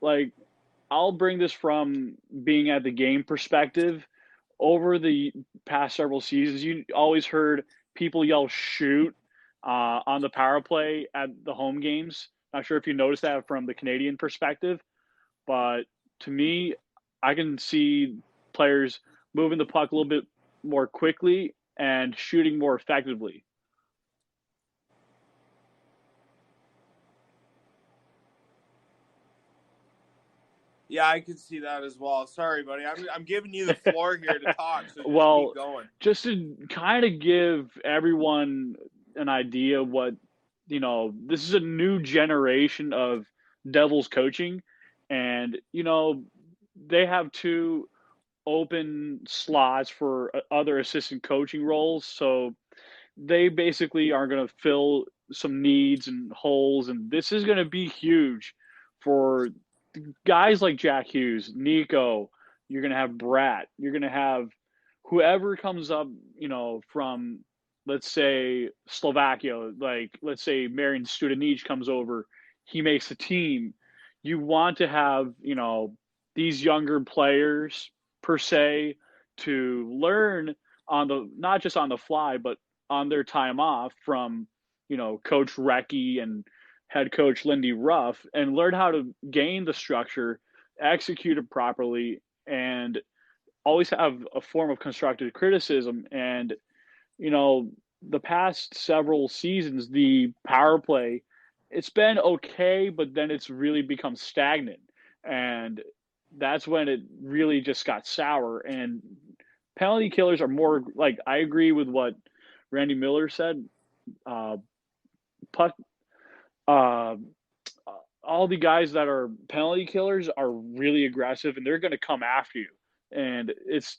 like I'll bring this from being at the game perspective. Over the past several seasons, you always heard people yell "shoot" on the power play at the home games. Not sure if you noticed that from the Canadian perspective, but to me, I can see players moving the puck a little bit more quickly and shooting more effectively. Yeah, I can see that as well. Sorry, buddy. I'm giving you the floor here to talk, so just keep Well, going. just to kind of give everyone an idea what, this is a new generation of Devils coaching, and, they have two open slots for other assistant coaching roles. So they basically are going to fill some needs and holes, and this is going to be huge for guys like Jack Hughes, Nico. You're going to have Brat. You're going to have whoever comes up, from, let's say, Slovakia, like let's say Marian Studenic comes over, he makes the team. You want to have, these younger players per se to learn on the not just on the fly, but on their time off from, Coach Recchi and head coach Lindy Ruff and learn how to gain the structure, execute it properly, and always have a form of constructive criticism. And, the past several seasons, the power play, it's been okay, but then it's really become stagnant. And that's when it really just got sour. And penalty killers are more like, I agree with what Randy Miller said. Uh, puck, uh, all the guys that are penalty killers are really aggressive and they're going to come after you. And it's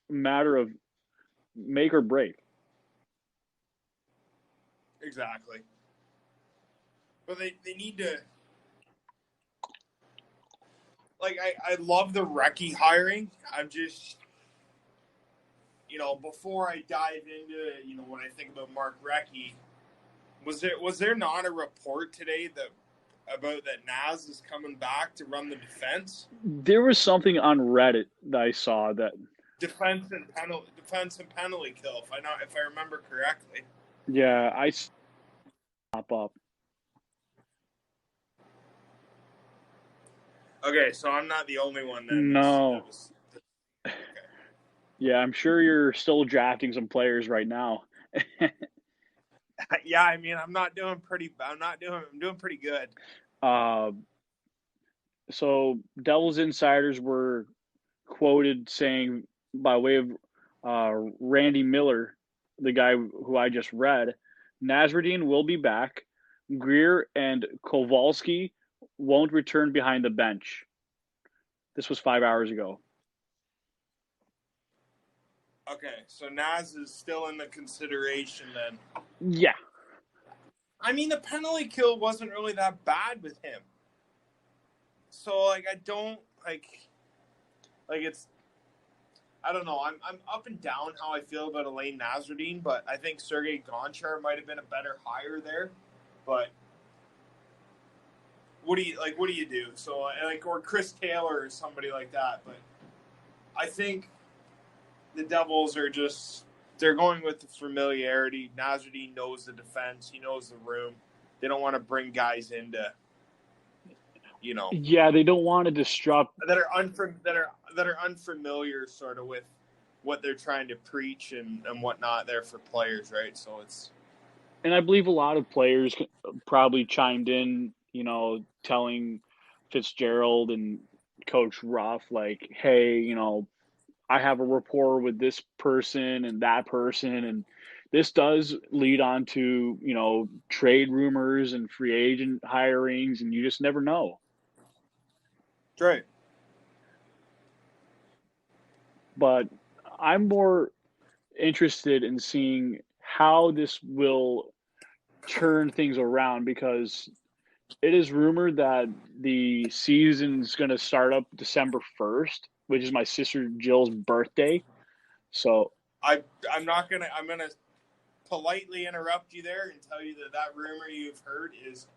a matter of make or break. Exactly. But they need to, like, I love the Recchi hiring. I'm just, before I dive into, when I think about Mark Recchi, was there not a report today about that Naz is coming back to run the defense? There was something on Reddit that I saw that, Defense and penalty kill, if I remember correctly. yeah, I pop up. Okay, so I'm not the only one then. No. That was okay. Yeah, I'm sure you're still drafting some players right now. Yeah, I mean, I'm doing pretty good. uh, so Devils insiders were quoted saying by way of Randy Miller, the guy who I just read, Nasreddine will be back. Greer and Kowalski won't return behind the bench. This was 5 hours ago. Okay, so Naz is still in the consideration then. Yeah. I mean, the penalty kill wasn't really that bad with him. So, like, I don't, it's, I don't know. I'm up and down how I feel about Elaine Nasreddine, but I think Sergei Gonchar might have been a better hire there. But what do you do? So, or Chris Taylor or somebody like that. But I think the Devils are they're going with the familiarity. Nasreddine knows the defense. He knows the room. They don't want to bring guys into, Yeah, they don't want to disrupt that are unfamiliar sort of with what they're trying to preach and whatnot there for players, right? So it's, and I believe a lot of players probably chimed in, telling Fitzgerald and Coach Ruff, like, hey, I have a rapport with this person and that person, and this does lead on to, trade rumors and free agent hirings, and you just never know. right. But I'm more interested in seeing how this will turn things around because it is rumored that the season's going to start up December 1st, which is my sister Jill's birthday. So I'm gonna politely interrupt you there and tell you that rumor you've heard is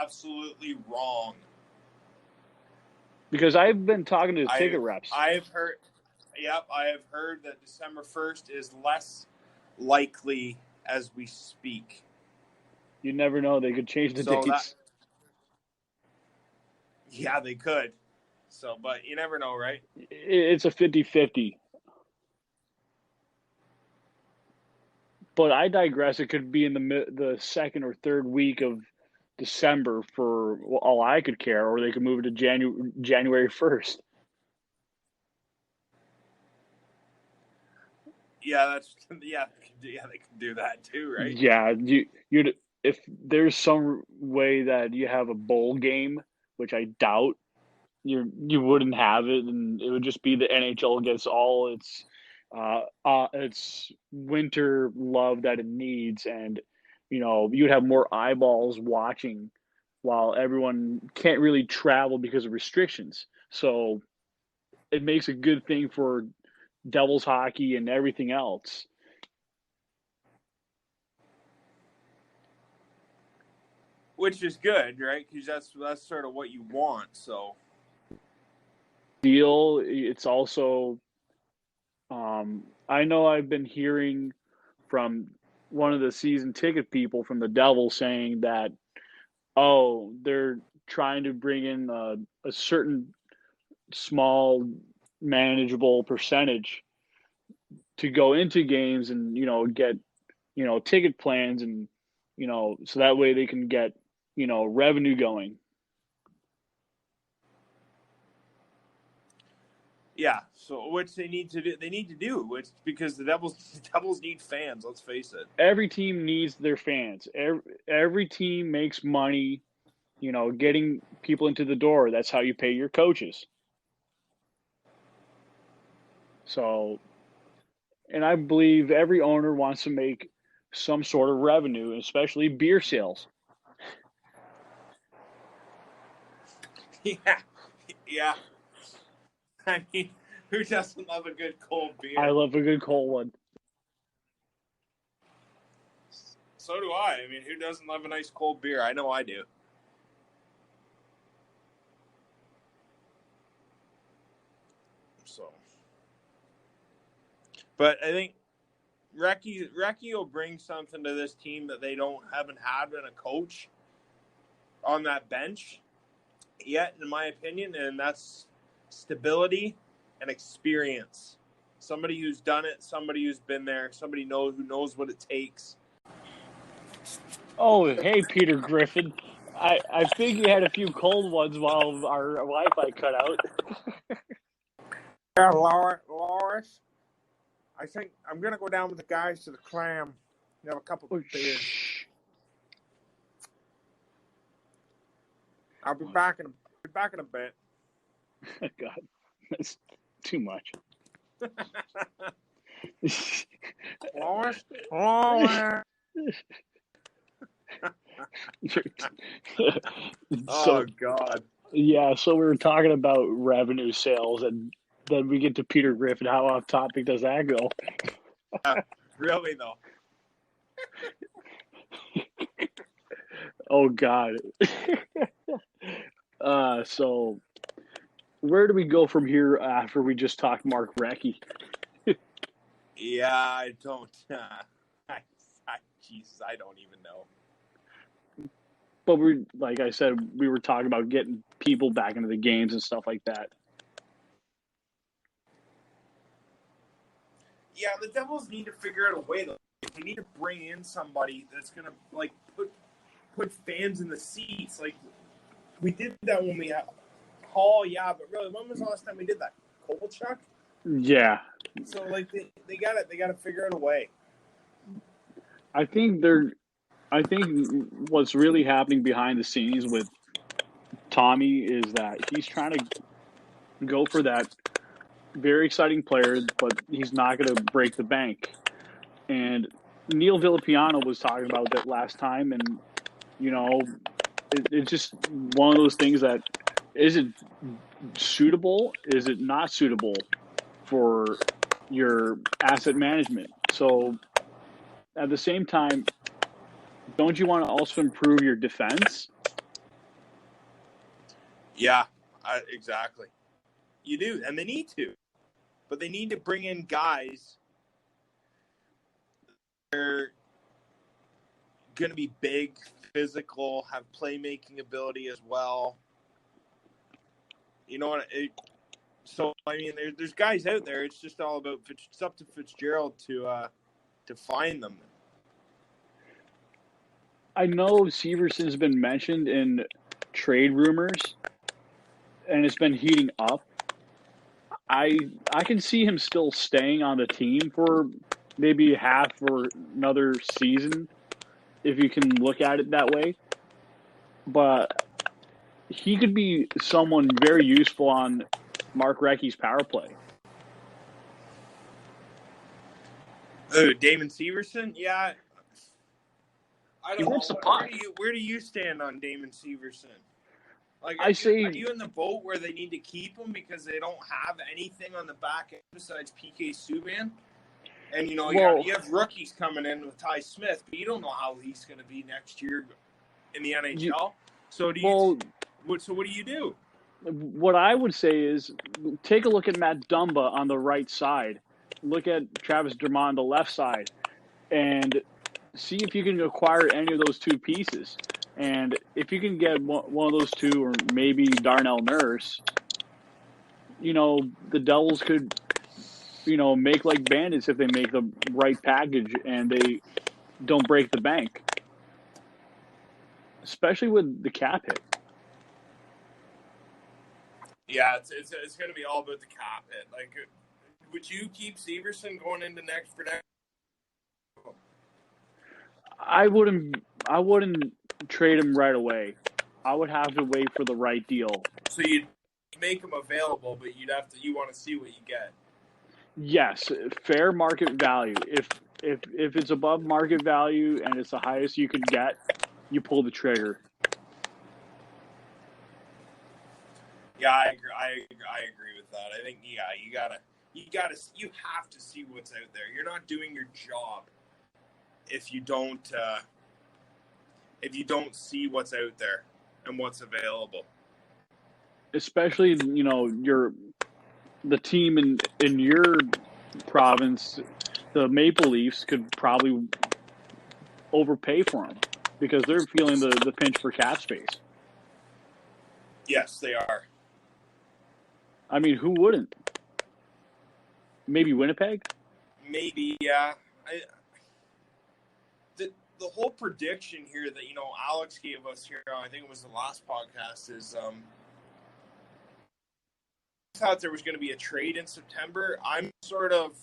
absolutely wrong. Because I've been talking to the I ticket reps. I've heard. Yep, I have heard that December 1st is less likely as we speak. You never know; they could change the So that, dates. yeah, they could. So, but you never know, right? It's a 50-50. But I digress. It could be in the second or third week of December for all I could care, or they could move it to January 1st. Yeah, that's yeah, they can do that too, right? Yeah, you'd if there's some way that you have a bowl game, which I doubt, you wouldn't have it, and it would just be the NHL gets all its winter love that it needs, and you'd have more eyeballs watching while everyone can't really travel because of restrictions. So it makes a good thing for Devils hockey and everything else. Which is good, right? Because that's sort of what you want. So Deal. It's also I know I've been hearing from one of the season ticket people from the Devils saying that they're trying to bring in a certain small manageable percentage to go into games and get ticket plans and so that way they can get revenue going. yeah, so which they need to do, which because the Devils need fans. Let's face it. Every team needs their fans. Every team makes money, getting people into the door. That's how you pay your coaches. So, and I believe every owner wants to make some sort of revenue, especially beer sales. Yeah, yeah. I mean, who doesn't love a good cold I beer? love a good cold one. So do I. I mean, who doesn't love a nice cold beer? I know I do. So, but I think Recchi will bring something to this team that they haven't had in a coach on that bench yet, in my opinion, and that's stability and experience. Somebody who's done it, somebody who's been there, somebody who knows what it takes. Oh, hey, Peter Griffin. I think you had a few cold ones while our Wi-Fi cut out. Yeah, Loris. I think I'm gonna go down with the guys to the Clam. Have a couple Oh, of beers. shh. I'll be back in a bit. God, that's too much. Loris, Loris. So Oh God. yeah, so we were talking about revenue sales, and then we get to Peter Griffin. How off topic does that go? Really though. Oh God. So where do we go from here after we just talked Mark Recchi? Yeah, I don't. Jesus, I don't even know. But we, like I said, we were talking about getting people back into the games and stuff like that. Yeah, the Devils need to figure out a way though. They need to bring in somebody that's gonna like put fans in the seats. Like we did that when we had Hall, yeah, but really, when was the last time we did that? Kovalchuk? Yeah, So like they gotta figure out a way. I think they're. I think what's really happening behind the scenes with Tommy is that he's trying to go for that very exciting player, but he's not going to break the bank. And Neil Villapiano was talking about that last time, and you know, it's just one of those things that is it suitable? Is it not suitable for your asset management? So at the same time, don't you want to also improve your defense? Yeah, Exactly. You do, and they need to. But they need to bring in guys that are going to be big, physical, have playmaking ability as well. You know what? So, I mean, there's guys out there. It's just all about it's up to Fitzgerald to find them. I know Severson's been mentioned in trade rumors, and it's been heating up. I can see him still staying on the team for maybe half or another season, if you can look at it that way. But he could be someone very useful on Mark Recchi's power play. Oh, Damon Severson? Yeah. I He don't whips know. the puck. Where do you stand on Damon Severson? Like, I are say, you in the boat where they need to keep him because they don't have anything on the back end besides PK Subban? And well, you have rookies coming in with Ty Smith, but you don't know how he's going to be next year in the NHL. So what do you do? what I would say is take a look at Matt Dumba on the right side, look at Travis Dermott on the left side, and see if you can acquire any of those two pieces. And if you can get one of those two, or maybe Darnell Nurse, the Devils could, make like bandits if they make the right package and they don't break the bank, especially with the cap hit. Yeah, it's going to be all about the cap hit. Like, would you keep Severson going into next? I wouldn't trade him right away. I would have to wait for the right deal. So you'd make him available, but you want to see what you get. Yes, fair market value. If it's above market value and it's the highest you could get, you pull the trigger. Yeah, I agree. I agree with that. I think you have to see what's out there. You're not doing your job if you don't see what's out there and what's available. Especially, the team in your province, the Maple Leafs could probably overpay for him because they're feeling the pinch for cap space. Yes, they are. I mean, who wouldn't? Maybe Winnipeg? Maybe, yeah. The whole prediction here that Alex gave us here, I think it was the last podcast, is I thought there was going to be a trade in September. I'm sort of,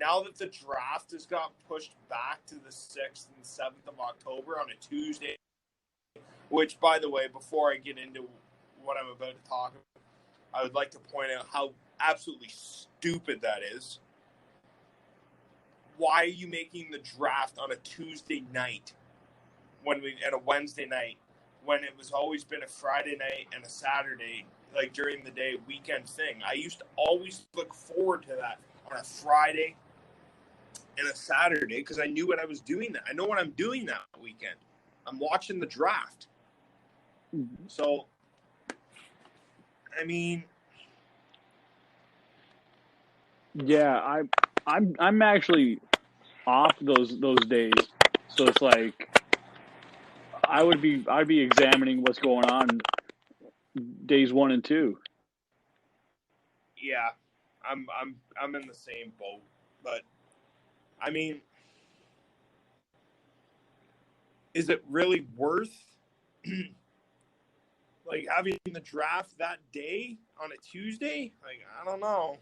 now that the draft has got pushed back to the 6th and 7th of October on a Tuesday, which, by the way, before I get into what I'm about to talk about, I would like to point out how absolutely stupid that is. Why are you making the draft on a Tuesday night and a Wednesday night when it was always been a Friday night and a Saturday, like during the day weekend thing? I used to always look forward to that on a Friday and a Saturday because I knew what I was doing. I know what I'm doing that weekend. I'm watching the draft. So, I mean, yeah, I'm actually off those days, so it's like I'd be examining what's going on days 1 and 2. yeah, I'm in the same boat, but I mean, is it really worth like having the draft that day on a Tuesday? Like, I don't know.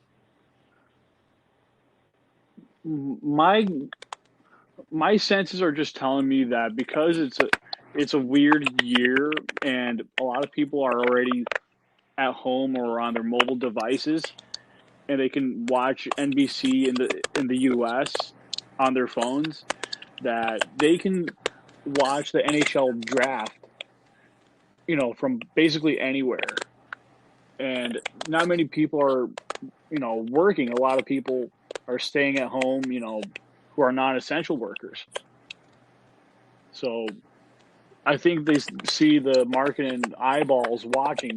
My senses are just telling me that because it's a weird year and a lot of people are already at home or on their mobile devices and they can watch NBC in the US on their phones, that they can watch the NHL draft, from basically anywhere. And not many people are, working. A lot of people are staying at home, who are non-essential workers. So I think they see the market and eyeballs watching